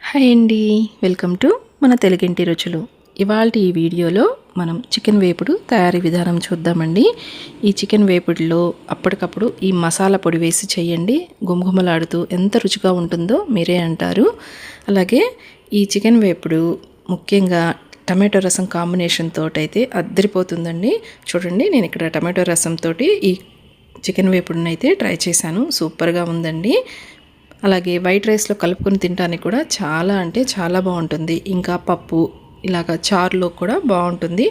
Hi అండి, welcome to మన తెలుగింటి రుచులు. ఇవాల్టి ఈ వీడియోలో మనం చికెన్ వేపుడు తయారీ విధానం చూద్దామండి. ఈ చికెన్ వేపుడులో అప్పటికప్పుడు ఈ మసాలా పొడి వేసి చేయండి, గుమగుమలాడుతూ ఎంత రుచిగా ఉంటుందో మీరే అంటారు. అలాగే ఈ చికెన్ వేపుడు ముఖ్యంగా టమాటో రసం కాంబినేషన్ తోటి అయితే అద్దరిపోతుందండి. చూడండి, నేను ఇక్కడ టమాటో రసం తోటి ఈ చికెన్ వేపుడుని అయితే ట్రై చేశాను. సూపర్గా ఉందండి. అలాగే వైట్ రైస్లో కలుపుకొని తినడానికి కూడా చాలా అంటే చాలా బాగుంటుంది. ఇంకా పప్పు ఇలాగ చారులో కూడా బాగుంటుంది.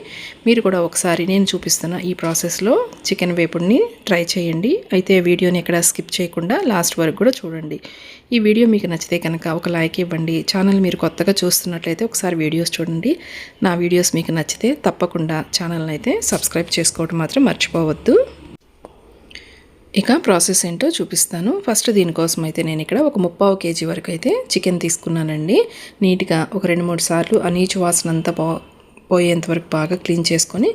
మీరు కూడా ఒకసారి నేను చూపిస్తున్న ఈ ప్రాసెస్లో చికెన్ వేపుడిని ట్రై చేయండి. అయితే వీడియోని ఎక్కడ స్కిప్ చేయకుండా లాస్ట్ వరకు కూడా చూడండి. ఈ వీడియో మీకు నచ్చితే కనుక ఒక లైక్ ఇవ్వండి. ఛానల్ మీరు కొత్తగా చూస్తున్నట్లయితే ఒకసారి వీడియోస్ చూడండి. నా వీడియోస్ మీకు నచ్చితే తప్పకుండా ఛానల్ని అయితే సబ్స్క్రైబ్ చేసుకోవడం మాత్రం మర్చిపోవద్దు. ఇక ప్రాసెస్ ఏంటో చూపిస్తాను. ఫస్ట్ దీనికోసం అయితే నేను ఇక్కడ ఒక 3/4 kg వరకు అయితే చికెన్ తీసుకున్నానండి. నీట్గా ఒక 2-3 సార్లు ఆ నీచు వాసన అంతా పోయేంత వరకు బాగా క్లీన్ చేసుకొని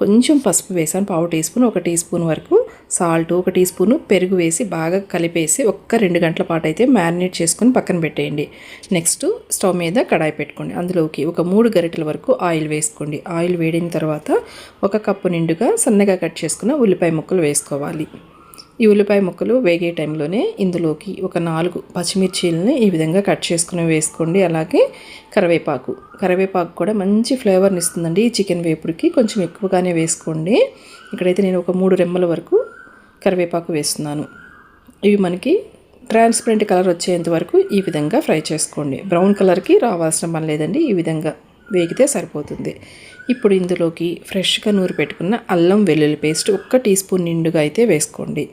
కొంచెం పసుపు వేసాను, 1/2 టీ స్పూన్, 1 టీ స్పూన్ వరకు సాల్ట్, 1 టీ స్పూన్ పెరుగు వేసి బాగా కలిపేసి ఒక్క 2 గంటల పాటు అయితే మ్యారినేట్ చేసుకొని పక్కన పెట్టేయండి. నెక్స్ట్ స్టవ్ మీద కడాయి పెట్టుకోండి. అందులోకి ఒక 3 గరిటెల వరకు ఆయిల్ వేసుకోండి. ఆయిల్ వేడిన తర్వాత 1 కప్పు నిండుగా సన్నగా కట్ చేసుకున్న ఉల్లిపాయ ముక్కలు వేసుకోవాలి. ఈ ఉల్లిపాయ ముక్కలు వేగే టైంలోనే ఇందులోకి ఒక 4 పచ్చిమిర్చీలని ఈ విధంగా కట్ చేసుకుని వేసుకోండి. అలాగే కరివేపాకు కూడా మంచి ఫ్లేవర్ని ఇస్తుందండి. ఈ చికెన్ వేపుడికి కొంచెం ఎక్కువగానే వేసుకోండి. ఇక్కడైతే నేను ఒక 3 రెమ్మల వరకు కరివేపాకు వేస్తున్నాను. ఇవి మనకి ట్రాన్స్పరెంట్ కలర్ వచ్చేంత వరకు ఈ విధంగా ఫ్రై చేసుకోండి. బ్రౌన్ కలర్కి రావాల్సిన పని లేదండి, ఈ విధంగా వేగితే సరిపోతుంది. ఇప్పుడు ఇందులోకి ఫ్రెష్గా నూరి పెట్టుకున్న అల్లం వెల్లుల్లి పేస్ట్ 1 టీ స్పూన్ నిండుగా అయితే వేసుకోండి.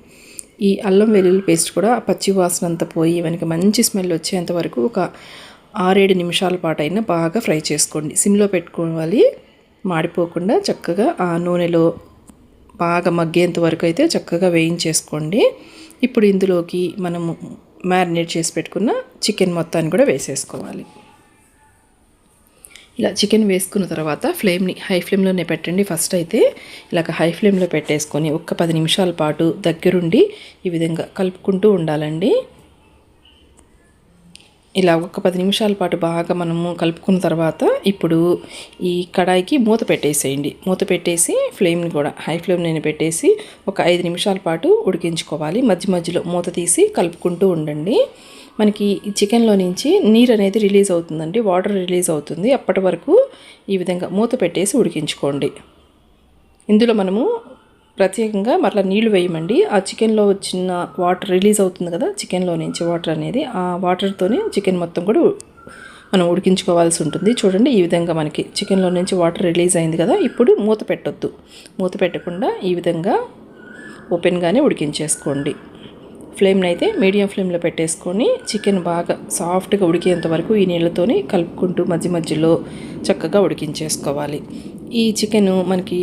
ఈ అల్లం వెల్లుల్లి పేస్ట్ కూడా పచ్చి వాసన అంతా పోయి మనకి మంచి స్మెల్ వచ్చేంత వరకు ఒక 6-7 నిమిషాల పాటు అయినా బాగా ఫ్రై చేసుకోండి. సిమ్లో పెట్టుకోవాలి, మాడిపోకుండా చక్కగా ఆ నూనెలో బాగా మగ్గేంత వరకు అయితే చక్కగా వేయించేసుకోండి. ఇప్పుడు ఇందులోకి మనము మ్యారినేట్ చేసి పెట్టుకున్న చికెన్ మొత్తాన్ని కూడా వేసేసుకోవాలి. ఇలా చికెన్ వేసుకున్న తర్వాత ఫ్లేమ్ని హై ఫ్లేమ్లోనే పెట్టండి. ఫస్ట్ అయితే ఇలాగ హై ఫ్లేమ్లో పెట్టేసుకొని ఒక 10 నిమిషాల పాటు దగ్గరుండి ఈ విధంగా కలుపుకుంటూ ఉండాలండి. ఇలా ఒక 10 నిమిషాల పాటు బాగా మనము కలుపుకున్న తర్వాత ఇప్పుడు ఈ కడాయికి మూత పెట్టేసేయండి. మూత పెట్టేసి ఫ్లేమ్ని కూడా హై ఫ్లేమ్లోనే పెట్టేసి ఒక 5 నిమిషాల పాటు ఉడికించుకోవాలి. మధ్య మధ్యలో మూత తీసి కలుపుకుంటూ ఉండండి. మనకి ఈ చికెన్లో నుంచి నీరు అనేది రిలీజ్ అవుతుందండి, వాటర్ రిలీజ్ అవుతుంది. అప్పటి వరకు ఈ విధంగా మూత పెట్టేసి ఉడికించుకోండి. ఇందులో మనము ప్రత్యేకంగా మరలా నీళ్లు వేయమండి. ఆ చికెన్లో వచ్చిన వాటర్ రిలీజ్ అవుతుంది కదా, చికెన్లో నుంచి వాటర్ అనేది, ఆ వాటర్తోనే చికెన్ మొత్తం కూడా మనం ఉడికించుకోవాల్సి ఉంటుంది. చూడండి, ఈ విధంగా మనకి చికెన్లో నుంచి వాటర్ రిలీజ్ అయింది కదా. ఇప్పుడు మూత పెట్టొద్దు, మూత పెట్టకుండా ఈ విధంగా ఓపెన్గానే ఉడికించేసుకోండి. ఫ్లేమ్ని అయితే మీడియం ఫ్లేమ్లో పెట్టేసుకొని చికెన్ బాగా సాఫ్ట్గా ఉడికేంత వరకు ఈ నీళ్ళతోని కలుపుకుంటూ మధ్య మధ్యలో చక్కగా ఉడికించేసుకోవాలి. ఈ చికెన్ మనకి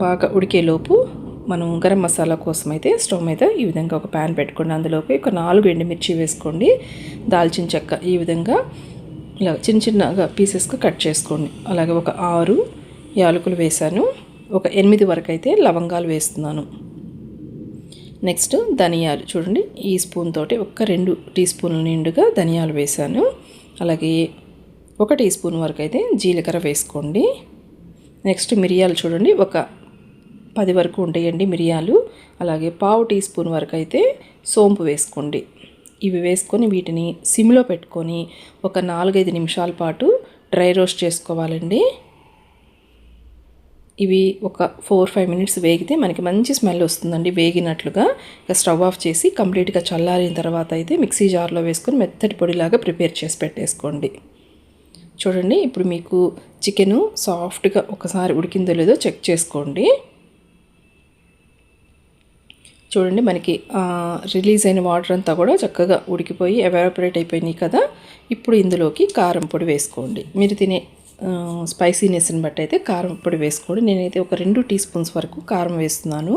బాగా ఉడికేలోపు మనం గరం మసాలా కోసం అయితే స్టవ్ మీద ఈ విధంగా ఒక ప్యాన్ పెట్టుకోండి. అందులోకి ఒక 4 ఎండుమిర్చి వేసుకోండి. దాల్చిన చెక్క ఈ విధంగా ఇలా చిన్న చిన్నగా పీసెస్గా కట్ చేసుకోండి. అలాగే ఒక 6 యాలకులు వేసాను. ఒక 8 వరకు అయితే లవంగాలు వేస్తున్నాను. నెక్స్ట్ ధనియాలు చూడండి, ఈ స్పూన్ తోటి ఒక 2 టీ స్పూన్ల నిండుగా ధనియాలు వేసాను. అలాగే 1 టీ స్పూన్ వరకు అయితే జీలకర్ర వేసుకోండి. నెక్స్ట్ మిరియాలు చూడండి, ఒక 10 వరకు ఉంటాయండి మిరియాలు. అలాగే 1/2 టీ స్పూన్ వరకు అయితే సోంపు వేసుకోండి. ఇవి వేసుకొని వీటిని సిమ్లో పెట్టుకొని ఒక 4-5 నిమిషాల పాటు డ్రై రోస్ట్ చేసుకోవాలండి. ఇవి ఒక 4-5 మినిట్స్ వేగితే మనకి మంచి స్మెల్ వస్తుందండి, వేగినట్లుగా. ఇక స్టవ్ ఆఫ్ చేసి కంప్లీట్గా చల్లారిన తర్వాత అయితే మిక్సీ జార్లో వేసుకొని మెత్తటి పొడిలాగా ప్రిపేర్ చేసి పెట్టేసుకోండి. చూడండి, ఇప్పుడు మీకు చికెను సాఫ్ట్గా ఒకసారి ఉడికిందో లేదో చెక్ చేసుకోండి. చూడండి, మనకి రిలీజ్ అయిన వాటర్ అంతా కూడా చక్కగా ఉడికిపోయి ఎవాపరేట్ అయిపోయినాయి కదా. ఇప్పుడు ఇందులోకి కారం పొడి వేసుకోండి. మీరు తినే స్పైసీనెస్ని బట్టి అయితే కారం పొడి వేసుకోండి. నేనైతే ఒక 2 టీ స్పూన్స్ వరకు కారం వేస్తున్నాను.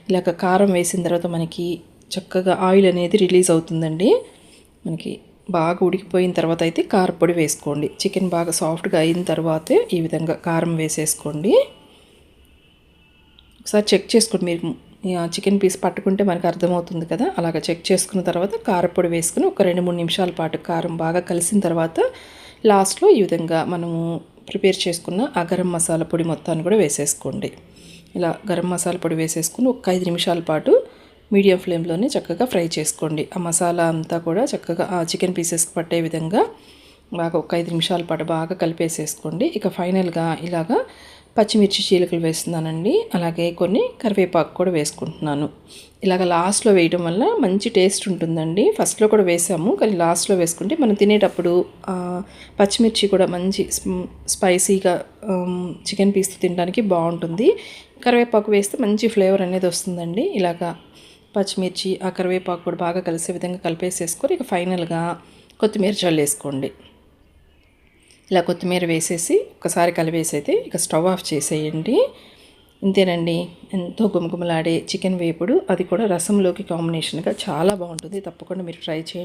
ఇలాగ కారం వేసిన తర్వాత మనకి చక్కగా ఆయిల్ అనేది రిలీజ్ అవుతుందండి. మనకి బాగా ఉడికిపోయిన తర్వాత అయితే కారం పొడి వేసుకోండి. చికెన్ బాగా సాఫ్ట్గా అయిన తర్వాతే ఈ విధంగా కారం వేసేసుకోండి. ఒకసారి చెక్ చేసుకోండి. మీరు చికెన్ పీస్ పట్టుకుంటే మనకు అర్థమవుతుంది కదా. అలాగ చెక్ చేసుకున్న తర్వాత కారపొడి వేసుకుని ఒక 2-3 నిమిషాల పాటు కారం బాగా కలిసిన తర్వాత లాస్ట్లో ఈ విధంగా మనము ప్రిపేర్ చేసుకున్న ఆ గరం మసాలా పొడి మొత్తాన్ని కూడా వేసేసుకోండి. ఇలా గరం మసాలా పొడి వేసేసుకుని ఒక 5 నిమిషాల పాటు మీడియం ఫ్లేమ్లోనే చక్కగా ఫ్రై చేసుకోండి. ఆ మసాలా అంతా కూడా చక్కగా ఆ చికెన్ పీసెస్కి పట్టే విధంగా బాగా ఒక 5 నిమిషాల పాటు బాగా కలిపేసేసుకోండి. ఇక ఫైనల్గా ఇలాగా పచ్చిమిర్చి చీలికలు వేస్తున్నానండి. అలాగే కొన్ని కరివేపాకు కూడా వేసుకుంటున్నాను. ఇలాగ లాస్ట్లో వేయడం వల్ల మంచి టేస్ట్ ఉంటుందండి. ఫస్ట్లో కూడా వేసాము, కానీ లాస్ట్లో వేసుకుంటే మనం తినేటప్పుడు పచ్చిమిర్చి కూడా మంచి స్పైసీగా చికెన్ పీస్ తినడానికి బాగుంటుంది. కరివేపాకు వేస్తే మంచి ఫ్లేవర్ అనేది వస్తుందండి. ఇలాగా పచ్చిమిర్చి ఆ కరివేపాకు కూడా బాగా కలిసే విధంగా కలిపేసేసుకొని ఇక ఫైనల్గా కొత్తిమీర చల్లేసుకోండి. ఇలా కొత్తిమీర వేసేసి ఒకసారి కలిపేసైతే ఇక స్టవ్ ఆఫ్ చేసేయండి. ఇంతేనండి, ఎంతో గుమగుమలాడే చికెన్ వేపుడు, అది కూడా రసంలోకి కాంబినేషన్గా చాలా బాగుంటుంది. తప్పకుండా మీరు ట్రై చేయండి.